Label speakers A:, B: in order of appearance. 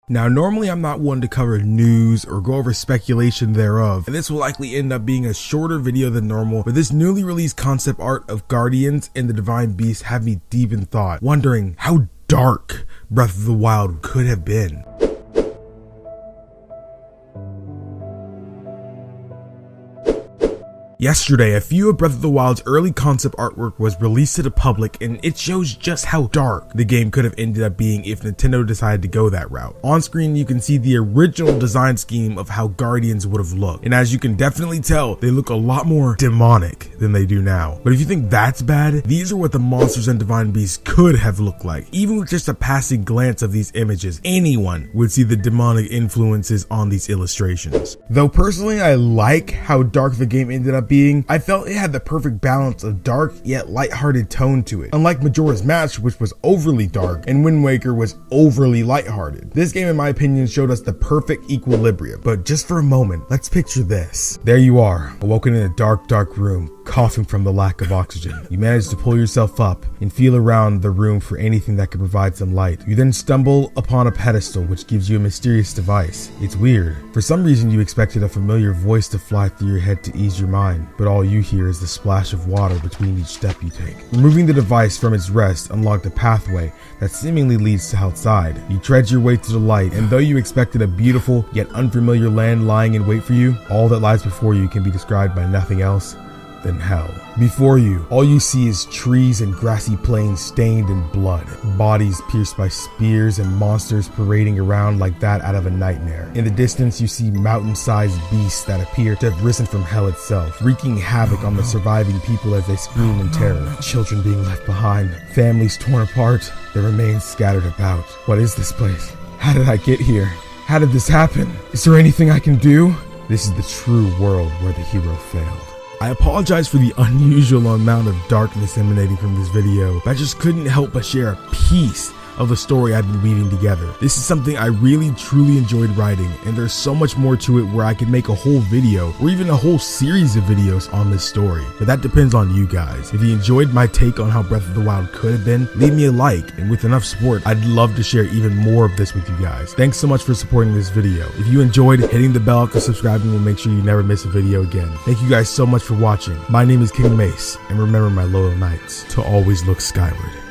A: Now, normally I'm not one to cover news or go over speculation thereof, and this will likely end up being a shorter video than normal, but this newly released concept art of Guardians and the Divine Beast had me deep in thought, wondering how dark Breath of the Wild could have been. Yesterday, a few of Breath of the Wild's early concept artwork was released to the public, and it shows just how dark the game could have ended up being if Nintendo decided to go that route. On screen, you can see the original design scheme of how Guardians would have looked, and as you can definitely tell, they look a lot more demonic than they do now. But if you think that's bad, these are what the monsters and Divine Beasts could have looked like. Even with just a passing glance of these images, anyone would see the demonic influences on these illustrations. Though personally, I like how dark the game ended up being, I felt it had the perfect balance of dark yet lighthearted tone to it. Unlike Majora's Mask, which was overly dark, and Wind Waker was overly lighthearted. This game, in my opinion, showed us the perfect equilibrium. But just for a moment, let's picture this. There you are, awoken in a dark room, coughing from the lack of oxygen. You manage to pull yourself up and feel around the room for anything that could provide some light. You then stumble upon a pedestal which gives you a mysterious device. It's weird. For some reason you expected a familiar voice to fly through your head to ease your mind, but all you hear is the splash of water between each step you take. Removing the device from its rest unlocked a pathway that seemingly leads to outside. You tread your way to the light, and though you expected a beautiful yet unfamiliar land lying in wait for you, all that lies before you can be described by nothing else than hell. Before you, all you see is trees and grassy plains stained in blood, bodies pierced by spears, and monsters parading around like that out of a nightmare. In the distance, you see mountain-sized beasts that appear to have risen from hell itself, wreaking havoc on the surviving people as they scream in terror. Children being left behind, families torn apart, their remains scattered about. What is this place? How did I get here? How did this happen? Is there anything I can do? This is the true world where the hero failed. I apologize for the unusual amount of darkness emanating from this video, but I just couldn't help but share a piece of the story I've been weaving together. This is something I really truly enjoyed writing, and there's so much more to it where I could make a whole video or even a whole series of videos on this story, but that depends on you guys. If you enjoyed my take on how Breath of the Wild could have been, leave me a like, and with enough support, I'd love to share even more of this with you guys. Thanks so much for supporting this video. If you enjoyed, hitting the bell after subscribing will make sure you never miss a video again. Thank you guys so much for watching. My name is KingdomAce, and remember, my loyal knights, to always look skyward.